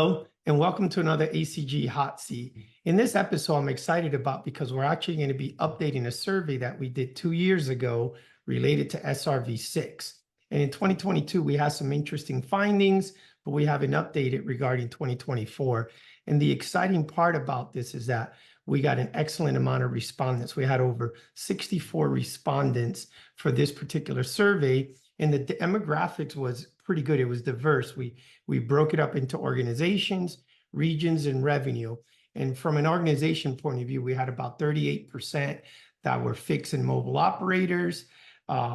Hello, and welcome to another ACG Hot Seat. In this episode, I'm excited about because we're actually going to be updating a survey that we did 2 years ago related to SRv6. And in 2022, we had some interesting findings, but we haven't updated regarding 2024. And the exciting part about this is that we got an excellent amount of respondents. We had over 64 respondents for this particular survey, and the demographics was pretty good. It was diverse. We broke it up into organizations, regions, and revenue. And from an organization point of view, we had about 38% that were fixed and mobile operators.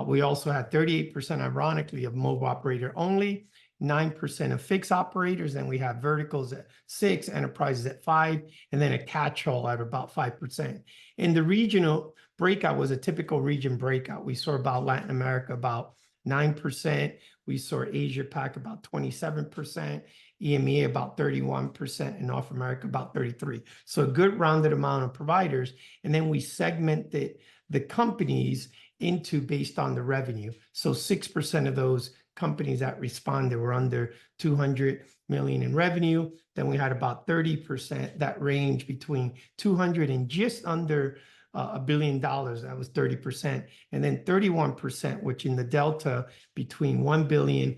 We also had 38%, ironically, of mobile operator only, 9% of fixed operators, and we have verticals at 6%, enterprises at 5%, and then a catch-all at about 5%. And the regional breakout was a typical region breakout. We saw about Latin America about 9%. We saw Asia Pac about 27%, EMEA about 31%, and North America about 33%. So a good rounded amount of providers. And then we segmented the companies into based on the revenue. So 6% of those companies that responded were under 200 million in revenue. Then we had about 30% that range between 200 and just under $1 billion. That was 30%. And then 31%, which in the delta between 1 billion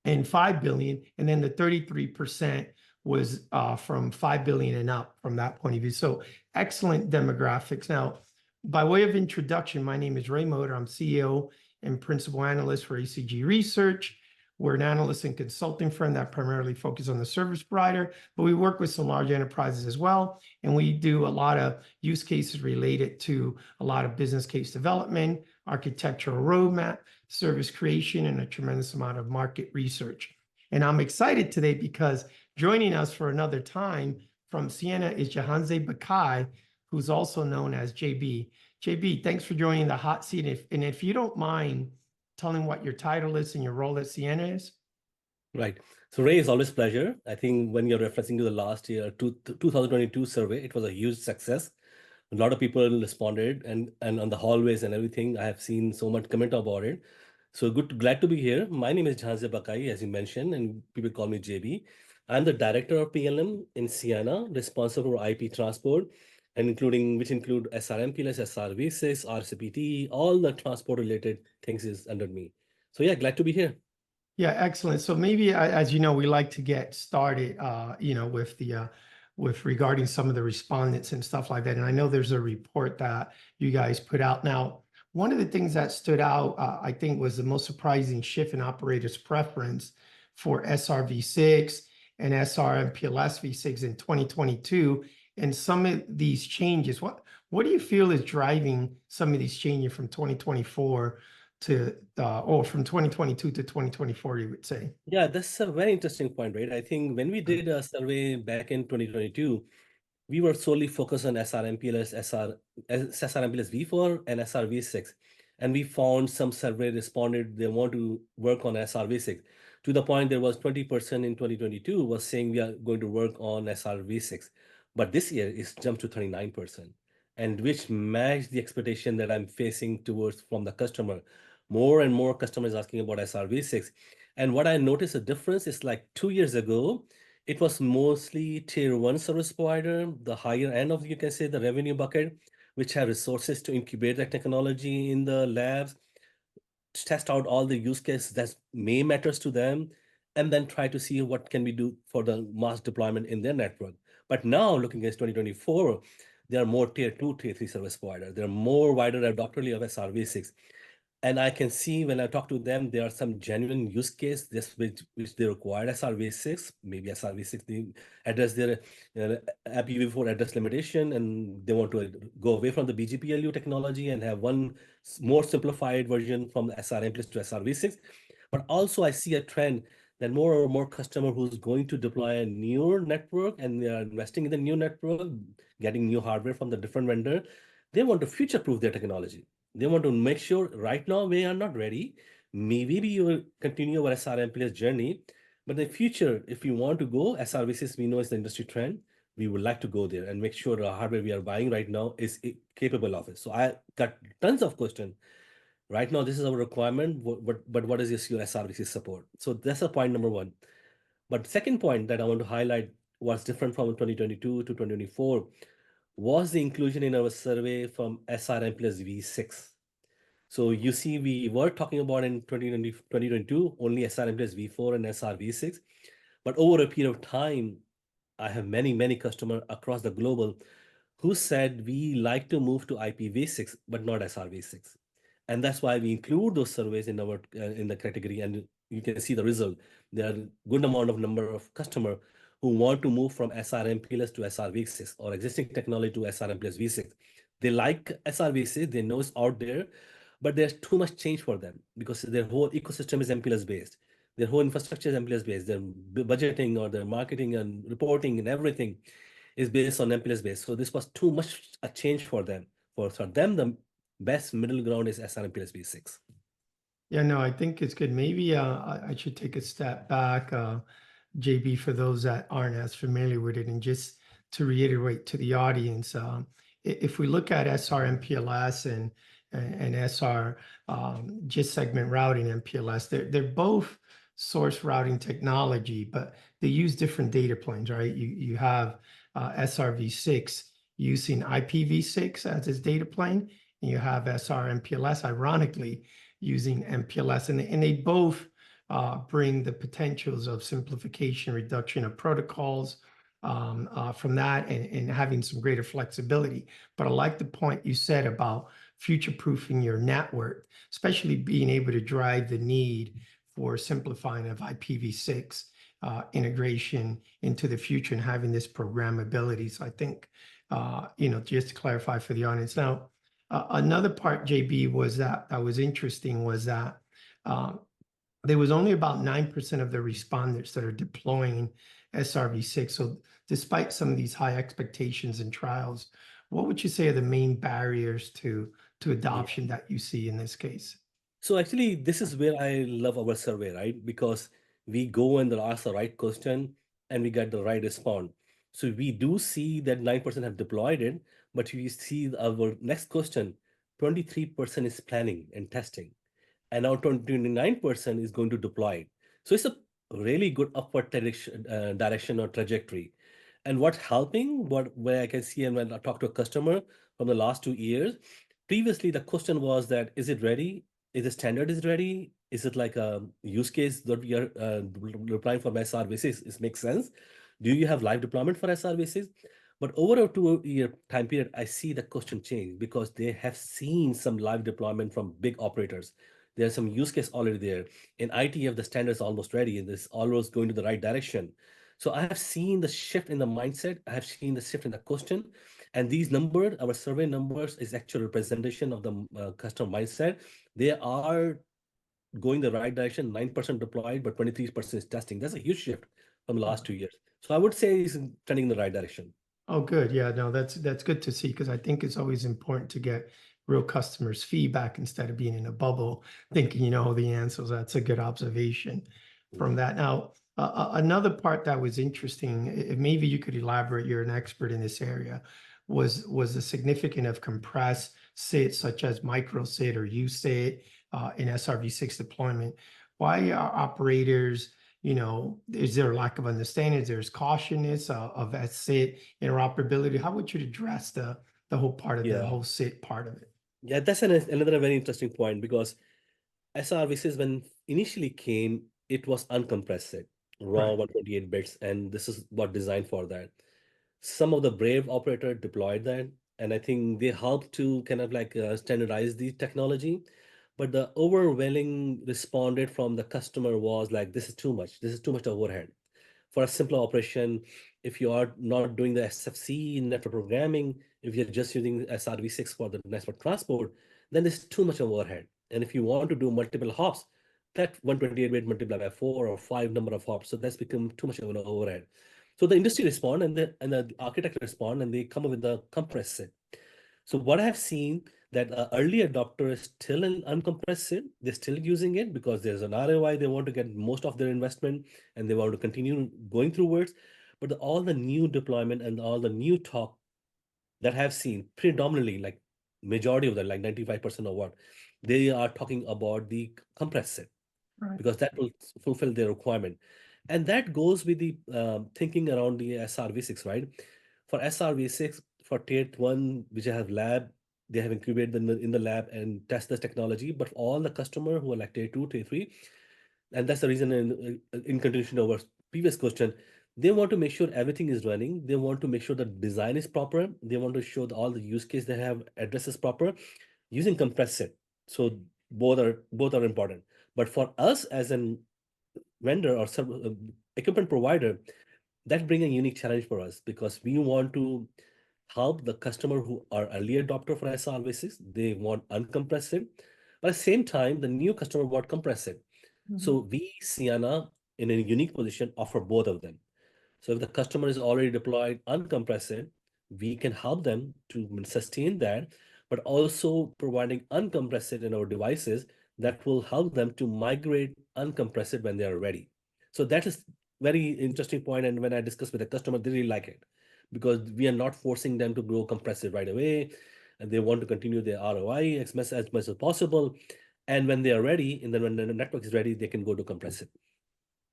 and 5 billion. And then the 33% was from 5 billion and up from that point of view. So excellent demographics. Now, by way of introduction, my name is Ray Motor. I'm CEO and principal analyst for ACG Research. We're an analyst and consulting firm that primarily focuses on the service provider, but we work with some large enterprises as well. And we do a lot of use cases related to a lot of business case development, architectural roadmap, service creation, and a tremendous amount of market research. And I'm excited today because joining us for another time from Ciena is Jahanzeb Baqai, who's also known as JB. JB, thanks for joining the hot seat. And if you don't mind telling what your title is and your role at Ciena is. Right. So Ray, it's always a pleasure. I think when you're referencing to the last year, 2022 survey, it was a huge success. A lot of people responded and on the hallways and everything, I have seen so much comment about it. So glad to be here. My name is Jahanzeb Baqai, as you mentioned, and people call me JB. I'm the director of PLM in Ciena, responsible for IP transport, and which include SRMPLS, SRv6, RCPT, all the transport related things is under me. So yeah, glad to be here. Yeah, excellent. So maybe, as you know, we like to get started, with regarding some of the respondents and stuff like that. And I know there's a report that you guys put out. Now, one of the things that stood out, I think, was the most surprising shift in operators' preference for SRv6 and SRMPLS v6 in 2022. And some of these changes, what do you feel is driving some of these changes from 2024 to, or from 2022 to 2024, you would say? Yeah, that's a very interesting point, right? I think when we did a survey back in 2022, we were solely focused on SRMPLS v4 and SRv6. And we found some survey responded, they want to work on SRv6. To the point there was 20% in 2022 was saying we are going to work on SRv6. But this year it's jumped to 39%, and which matched the expectation that I'm facing towards from the customer. More and more customers asking about SRv6. And what I noticed a difference is like 2 years ago, it was mostly tier 1 service provider, the higher end of, you can say, the revenue bucket, which have resources to incubate that technology in the labs, test out all the use cases that may matters to them, and then try to see what can we do for the mass deployment in their network. But now looking at 2024, there are more tier 2, tier 3 service providers. There are more wider adopter of SRv6. And I can see when I talk to them, there are some genuine use case which they require SRv6, maybe SRv6 they address their IPv4 address limitation, and they want to go away from the BGPLU technology and have one more simplified version from the SRM to SRv6. But also I see a trend that more and more customer who's going to deploy a newer network and they are investing in the new network, getting new hardware from the different vendor, they want to future-proof their technology. They want to make sure right now we are not ready. Maybe we will continue our SRMPLS journey, but in the future, if we want to go, SRv6 we know is the industry trend, we would like to go there and make sure the hardware we are buying right now is capable of it. So I got tons of questions. Right now, this is our requirement, but what is your SRv6 support? So that's a point number one. But second point that I want to highlight was different from 2022 to 2024 was the inclusion in our survey from SRM plus V6. So you see, we were talking about in 2022 only SRM plus V4 and SRv6, but over a period of time, I have many customers across the global who said we like to move to IPv6, but not SRv6. And that's why we include those surveys in our in the category, and you can see the result. There are good amount of number of customer who want to move from SRMPLS to SRv6 or existing technology to SRM plus V6. They like SRv6, they know it's out there, but there's too much change for them because their whole ecosystem is MPLS based. Their whole infrastructure is MPLS based. Their budgeting or their marketing and reporting and everything is based on MPLS based. So this was too much a change for them. For them, the best middle ground is SRMPLS V6. Yeah, no, I think it's good. Maybe I should take a step back, JB, for those that aren't as familiar with it, and just to reiterate to the audience, if we look at SR-MPLS and SR just segment routing MPLS, they're both source routing technology, but they use different data planes, right? You have SRv6 using IPv6 as its data plane, and you have SR-MPLS, ironically, using MPLS, and they both bring the potentials of simplification, reduction of protocols from that, and having some greater flexibility. But I like the point you said about future-proofing your network, especially being able to drive the need for simplifying of IPv6 integration into the future and having this programmability. So I think, just to clarify for the audience. Now, another part, JB, was that was interesting was that there was only about 9% of the respondents that are deploying SRv6. So despite some of these high expectations and trials, what would you say are the main barriers to adoption that you see in this case? So actually, this is where I love our survey, right? Because we go and ask the right question and we get the right response. So we do see that 9% have deployed it, but we see our next question, 23% is planning and testing, and now 29% is going to deploy it. So it's a really good upward direction or trajectory. And what's helping, where I can see, and when I talk to a customer from the last 2 years, previously the question was that, is it ready? Is the standard is ready? Is it like a use case that we are replying for SRv6? It makes sense. Do you have live deployment for SRv6? But over a 2-year time period, I see the question change because they have seen some live deployment from big operators. There's some use case already there. In ITF, the standard is almost ready and this always going to the right direction. So I have seen the shift in the mindset. I have seen the shift in the question. And these numbers, our survey numbers, is actual representation of the customer mindset. They are going the right direction, 9% deployed, but 23% is testing. That's a huge shift from the last 2 years. So I would say it's trending in the right direction. Oh, good. Yeah, no, that's good to see, because I think it's always important to get real customers' feedback instead of being in a bubble thinking you know the answers. That's a good observation from that. Now, another part that was interesting, if maybe you could elaborate, you're an expert in this area, was the significance of compressed SIT, such as micro SIT or USIT in SRv6 deployment. Why are operators, is there a lack of understanding? There's cautiousness of that SIT interoperability. How would you address the whole part of the whole SIT part of it? Yeah, that's another very interesting point, because SRv6, when initially came, it was uncompressed, raw Right. 128 bits, and this is what designed for that. Some of the brave operator deployed that, and I think they helped to kind of like standardize the technology. But the overwhelming responded from the customer was like, this is too much. This is too much overhead. For a simpler operation, if you are not doing the SFC network programming, if you're just using SRv6 for the network transport, then there's too much overhead. And if you want to do multiple hops, that 128-bit multiplied by 4 or 5 number of hops, so that's become too much of an overhead. So the industry respond, and the architect respond, and they come up with the compressed SIT. So what I have seen, that early adopter is still in uncompressed SIT. They're still using it because there's an ROI. They want to get most of their investment and they want to continue going through words. But all the new deployment and all the new talk that I have seen, predominantly, like majority of them, like 95% of what, they are talking about the compressed SIT, Right. because that will fulfill their requirement. And that goes with the thinking around the SRv6, right? For SRv6, for tier 1, which have lab, they have incubated in the lab and test this technology. But for all the customer who are like tier 2, tier 3, and that's the reason in continuation of our previous question, they want to make sure everything is running. They want to make sure the design is proper. They want to show all the use case they have addresses proper using compressed set. So both are important. But for us as an vendor or equipment provider, that brings a unique challenge for us because we want to help the customer who are early adopter for SRv6. They want uncompressed, but at the same time, the new customer want compressed. So we, Ciena, in a unique position, offer both of them. So if the customer is already deployed uncompressed, we can help them to sustain that, but also providing uncompressed in our devices that will help them to migrate uncompressed when they are ready. So that is very interesting point. And when I discuss with the customer, they really like it because we are not forcing them to grow compressed right away. And they want to continue their ROI as much as possible. And when they are ready, and then when the network is ready, they can go to compressed.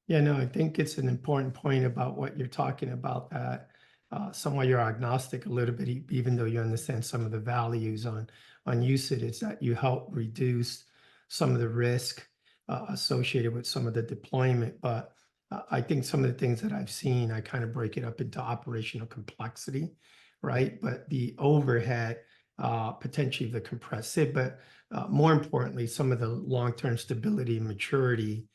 Yeah, no, I think it's an important point about what you're talking about, that somewhat you're agnostic a little bit, even though you understand some of the values on usage, it's that you help reduce some of the risk associated with some of the deployment. But I think some of the things that I've seen, I kind of break it up into operational complexity, right? But the overhead, potentially the compressed SID, but more importantly, some of the long-term stability and maturity,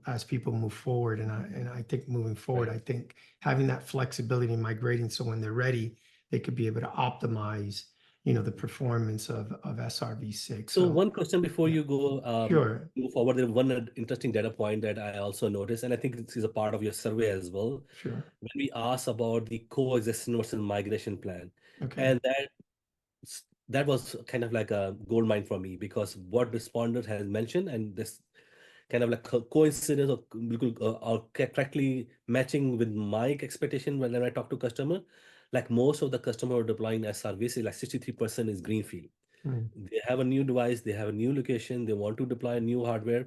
as people move forward. And I think moving forward, Right. I think having that flexibility in migrating, so when they're ready, they could be able to optimize, the performance of SRv6. So So one question before yeah, you go sure, move forward, there's one interesting data point that I also noticed, and I think this is a part of your survey as well. sure. When we asked about the coexistence versus migration plan, Okay. and that was kind of like a gold mine for me because what respondent has mentioned and this kind of like coincidence or correctly matching with my expectation when I talk to customer, like most of the customer who are deploying SRVC, like 63% is greenfield. Mm, They have a new device, they have a new location, they want to deploy new hardware,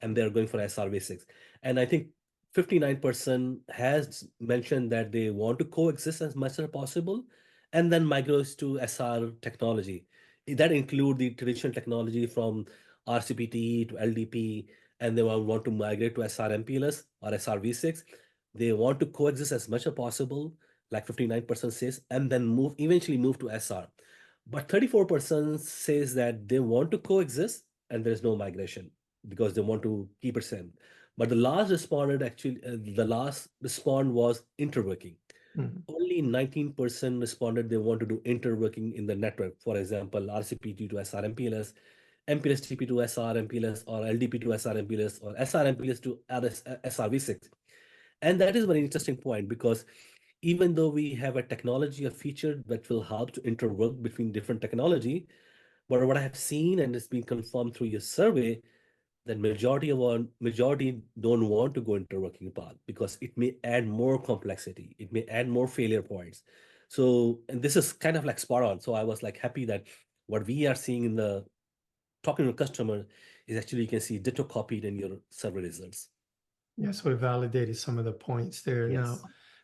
and they're going for SRv6. And I think 59% has mentioned that they want to coexist as much as possible and then migrate to SR technology. That include the traditional technology from RCPT to LDP, and they want to migrate to SR MPLS or SRv6. They want to coexist as much as possible, like 59% says, and then eventually move to SR. But 34% says that they want to coexist and there's no migration because they want to keep it same. But the last respond was interworking. mm. Only 19% responded they want to do interworking in the network. For example, RCPT to SR MPLS, MPLS TP to SR MPLS, or LDP to SR MPLS, or SR MPLS to SRv6. And that is a very interesting point because even though we have a technology, a feature that will help to interwork between different technology, but what I have seen and it's been confirmed through your survey that majority don't want to go interworking path because it may add more complexity, it may add more failure points. So, and this is kind of like spot on. So I was like happy that what we are seeing in the talking to customer is actually you can see ditto copied in your survey results. Yeah, so it validated some of the points there. Now,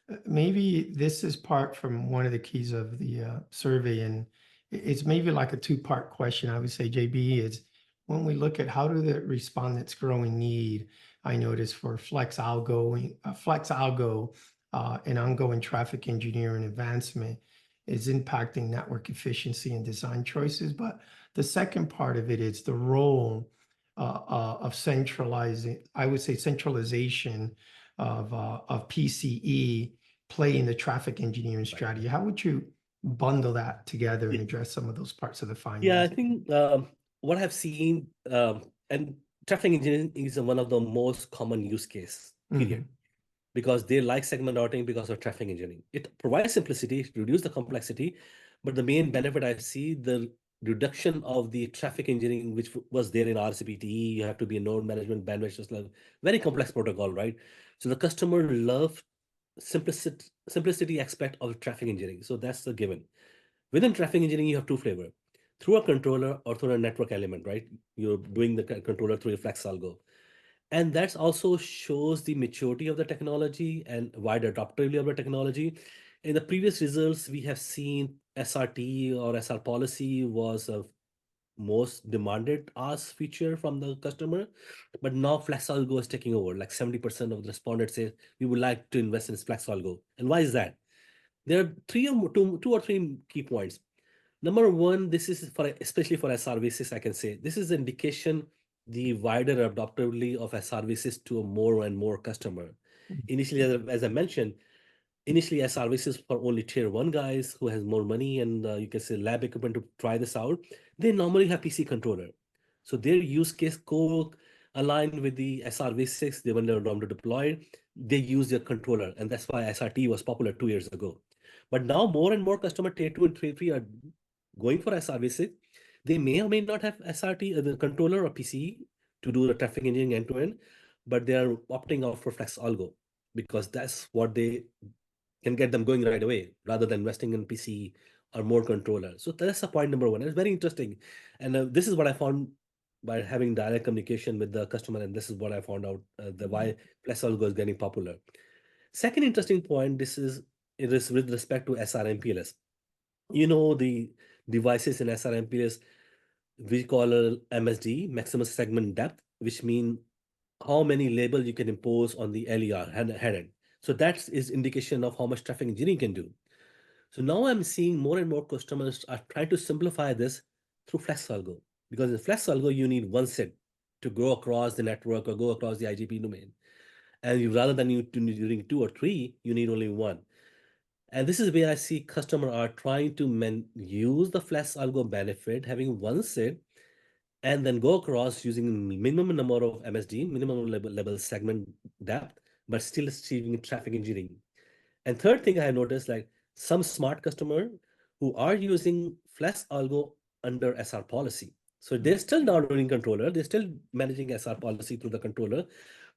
Yes. maybe this is part from one of the keys of the survey, and it's maybe like a two-part question. I would say, JB, is when we look at how do the respondents' growing need, I notice for flex algo, and ongoing traffic engineering advancement is impacting network efficiency and design choices. But the second part of it is the role of centralizing, I would say centralization of PCE play in the traffic engineering strategy. How would you bundle that together and Yeah, address some of those parts of the yeah, I findings? think what I've seen, and traffic engineering is one of the most common use case, period, Mhm, because they like segment routing because of traffic engineering. It provides simplicity, it reduces the complexity, but the main benefit I see the reduction of the traffic engineering, which was there in RCPT. You have to be a node management bandwidth, just like very complex protocol, right? So the customer love simplicity aspect of traffic engineering. So that's the given. Within traffic engineering, you have two flavor. Through a controller or through a network element, right? You're doing the controller through a flex algo. And that's also shows the maturity of the technology and wide adoptability of the technology. In the previous results, we have seen SRT or SR policy was a most demanded ask feature from the customer, but now Flex Algo is taking over. Like 70% of the respondents say we would like to invest in Flex Algo. And why is that? There are two or three key points. Number one, this is for especially for SRv6, I can say this is an indication the wider adoptability of SRv6 to a more and more customer. Initially, as I mentioned, initially SRv6 for only tier one guys who has more money and you can say lab equipment to try this out. They normally have PC controller, so their use case aligned with the SRv6. They when they're to deploy, they use their controller, and that's why SRT was popular 2 years ago. But now more and more customer tier 2 and tier 3 are going for SRv6. They may or may not have SRT, the controller or PC to do the traffic engineering end to end, but they are opting out for Flex Algo because that's what they can get them going right away rather than investing in PC or more controller. So that's the point number one. It's very interesting. And this is what I found by having direct communication with the customer. And this is what I found out the why Flex Algo is getting popular. Second interesting point, it is with respect to SRMPLS. You know, the devices in SRMPLS, we call a MSD, maximum segment depth, which mean how many labels you can impose on the LER head end. So that is indication of how much traffic engineering can do. So now I'm seeing more and more customers are trying to simplify this through Flex Algo, because in Flex Algo you need one set to go across the network or go across the IGP domain, and rather than you doing two or three, you need only one. And this is where I see customer are trying to use the Flex Algo benefit, having one set, and then go across using minimum number of MSD, minimum level segment depth, but still achieving traffic engineering. And third thing I have noticed, like some smart customer who are using Flex Algo under SR policy. So they're still downloading controller, they're still managing SR policy through the controller,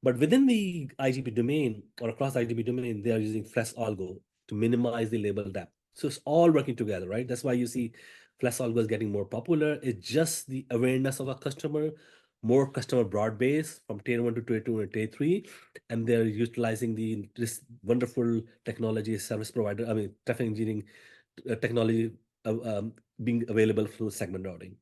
but within the IGP domain or across the IGP domain, they are using Flex Algo to minimize the label depth. So it's all working together, right? That's why you see Flex Algo is getting more popular. It's just the awareness of a customer, more customer broad base from tier 1 to tier 2 and tier 3, and they're utilizing this wonderful technology service provider, I mean, traffic engineering technology being available through segment routing.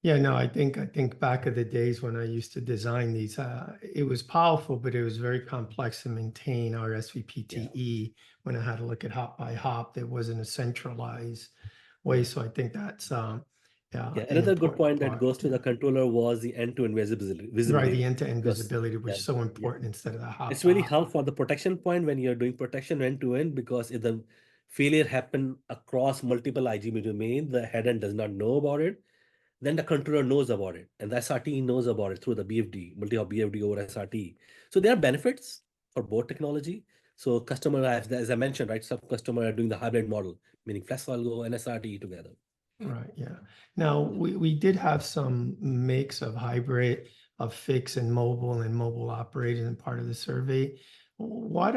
Yeah, no, I think back of the days when I used to design these, it was powerful, but it was very complex to maintain our SVPTE. When I had to look at hop by hop, there wasn't a centralized way. So I think that's Yeah, an another good important point that part. goes to the controller was the end-to-end visibility. Right, the end-to-end Because, visibility was yeah, so yeah. important instead of the hop It's to really hop. helpful for the protection point when you're doing protection end to end, because if the failure happen across multiple IGB domain, the head end does not know about it, then the controller knows about it, and the SRT knows about it through the BFD, multi-hop BFD over SRT. So there are benefits for both technology. So customer, as I mentioned, right, some customer are doing the hybrid model, meaning Flex Algo and SRT together. Right, yeah. Now, we did have some mix of hybrid, of fixed and mobile operated in part of the survey. What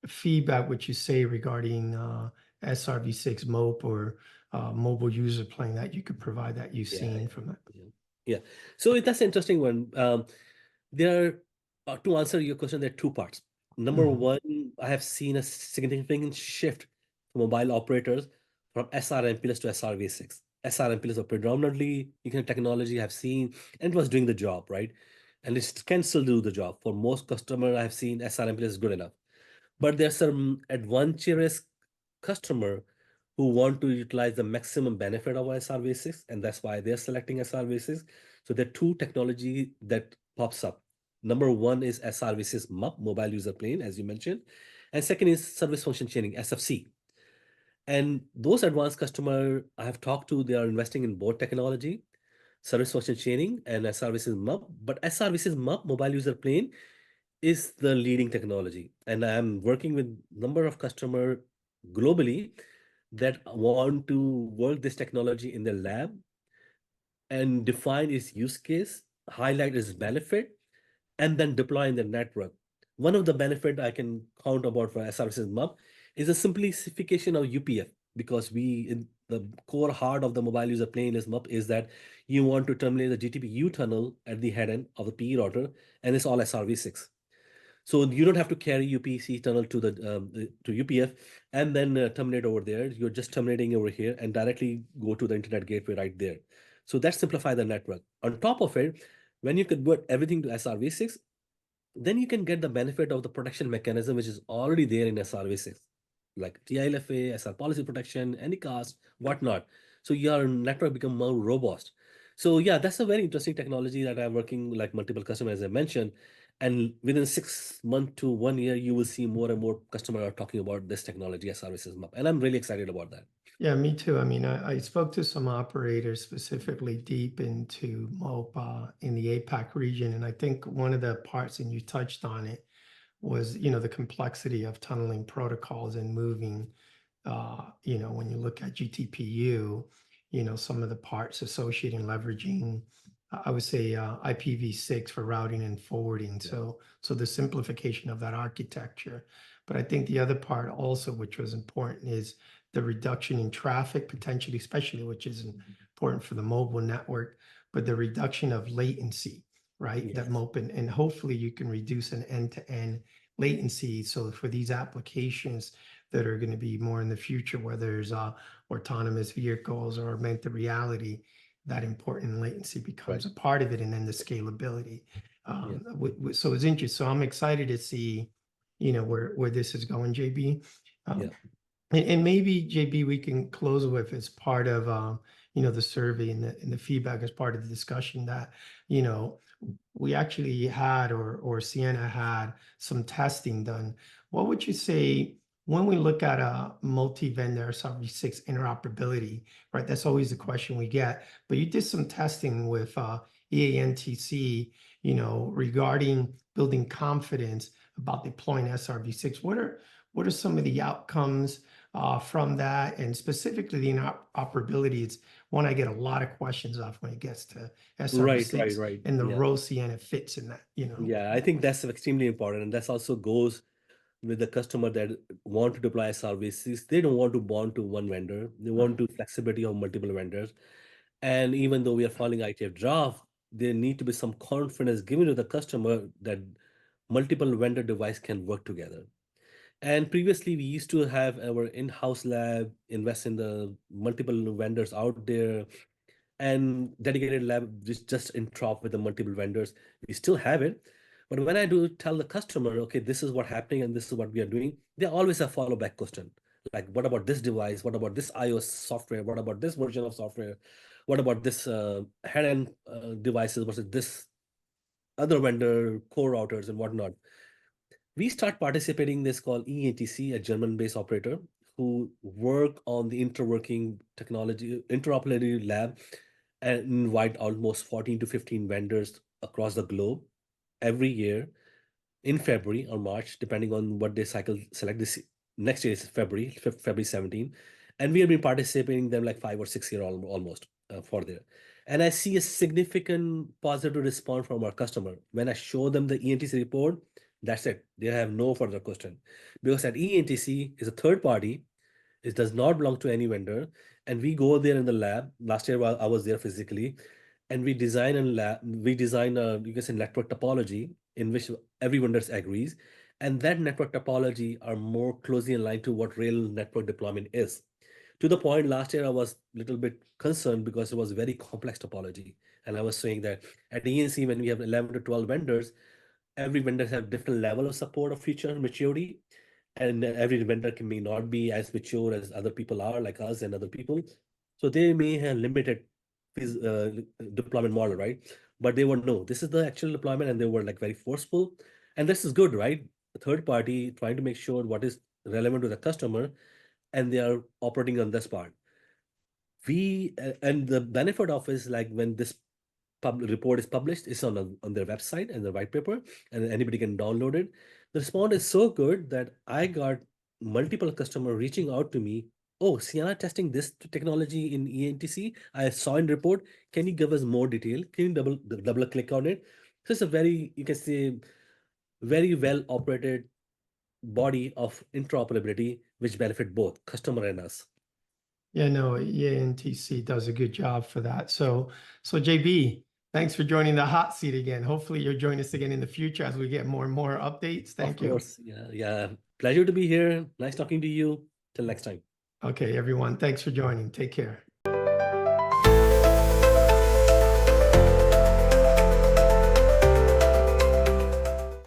feedback would you say regarding SRv6 MOPE or mobile user plane that you could provide that you've seen from that? Yeah. So that's an interesting one. There are, to answer your question, there are two parts. Number one, I have seen a significant shift for mobile operators from SRMPLS to SRv6. SRMPLS are predominantly technology I've seen, and it was doing the job, right? And it can still do the job. For most customer, I've seen SRMPLS is good enough. But there's some adventurous customer who want to utilize the maximum benefit of SRv6, and that's why they're selecting SRv6. So there are two technology that pops up. Number one is SRv6 MUP, mobile user plane, as you mentioned, and second is service function chaining, SFC. And those advanced customer I have talked to, they are investing in both technology, service function chaining and SRv6 MUP. But SRv6 MUP, mobile user plane, is the leading technology, and I'm working with number of customer globally that want to work this technology in their lab and define its use case, highlight its benefit, and then deploy in the network. One of the benefit I can count about for SRvSys MUP is a simplification of UPF, because the core heart of the mobile user plane list MUP is that you want to terminate the GTP-U tunnel at the head end of the PE router, and it's all SRv6. So you don't have to carry UPC tunnel to the to UPF and then terminate over there. You're just terminating over here and directly go to the internet gateway right there. So that simplifies the network. On top of it, when you convert everything to SRv6, then you can get the benefit of the protection mechanism which is already there in SRv6, like TILFA, SR policy protection, Anycast, whatnot. So your network become more robust. So yeah, that's a very interesting technology that I'm working like multiple customers, as I mentioned. And within 6 months to 1 year, you will see more and more customers are talking about this technology as services map. And I'm really excited about that. Yeah, me too. I mean, I spoke to some operators specifically deep into MOPA in the APAC region, and I think one of the parts, and you touched on it, was, the complexity of tunneling protocols and moving, when you look at GTPU, some of the parts associated and leveraging, I would say, IPv6 for routing and forwarding. Yeah. So the simplification of that architecture. But I think the other part also, which was important, is the reduction in traffic potentially, especially, which is important for the mobile network, but the reduction of latency, right? That Yes. MOPA, and hopefully you can reduce an end-to-end latency. So for these applications that are going to be more in the future, whether there's autonomous vehicles or augmented reality, that important latency becomes Right. a part of it, and then the scalability. Yeah. So it's interesting. So I'm excited to see, where this is going, JB. Yeah. And maybe, JB, we can close with, as part of the survey and the feedback, as part of the discussion, that we actually had, or Ciena had, some testing done. What would you say when we look at a multi-vendor SRv6 interoperability, right? That's always the question we get. But you did some testing with EANTC, regarding building confidence about deploying SRv6. What are some of the outcomes from that? And specifically the interoperability, it's one I get a lot of questions off when it gets to SRv6 Right. and the Yeah. role Ciena fits in that, Yeah. I think that's extremely important. And that's also goes with the customer that want to deploy services. They don't want to bond to one vendor. They want to flexibility of multiple vendors. And even though we are following ITF draft, there need to be some confidence given to the customer that multiple vendor device can work together. And previously, we used to have our in-house lab invest in the multiple vendors out there, and dedicated lab just interop with the multiple vendors. We still have it, but when I do tell the customer, okay, this is what happening and this is what we are doing, they always have follow back question, like, what about this device? What about this iOS software? What about this version of software? What about this head end devices versus this other vendor core routers and whatnot? We start participating in this called EATC, a German-based operator who work on the interworking technology interoperability lab and invite almost 14 to 15 vendors across the globe every year in February or March, depending on what they cycle select. This next year is February 17. And we have been participating in them like 5 or 6 years almost for there. And I see a significant positive response from our customer. When I show them the ENTC report, that's it. They have no further question. Because that ENTC is a third party, it does not belong to any vendor. And we go there in the lab. Last year while I was there physically, and we design a you can say network topology in which every vendor agrees, and that network topology are more closely aligned to what real network deployment is. To the point, last year I was a little bit concerned because it was very complex topology, and I was saying that at ENC, when we have 11 to 12 vendors, every vendor have different level of support of feature maturity, and every vendor may not be as mature as other people are, like us and other people. So they may have limited deployment model, right? But they were no, this is the actual deployment, and they were like very forceful. And this is good, right? A third party trying to make sure what is relevant to the customer, and they are operating on this part. And the benefit of is like when this report is published, it's on their website and the white paper, and anybody can download it. The response is so good that I got multiple customers reaching out to me. Oh, Ciena testing this technology in ENTC. I saw in report. Can you give us more detail? Can you double click on it? So it's a very, you can say, very well operated body of interoperability, which benefit both customer and us. Yeah, no, EANTC does a good job for that. So JB, thanks for joining the hot seat again. Hopefully you'll join us again in the future as we get more and more updates. Thank you. Of course. Yeah. Yeah. Pleasure to be here. Nice talking to you. Till next time. Okay, everyone. Thanks for joining. Take care.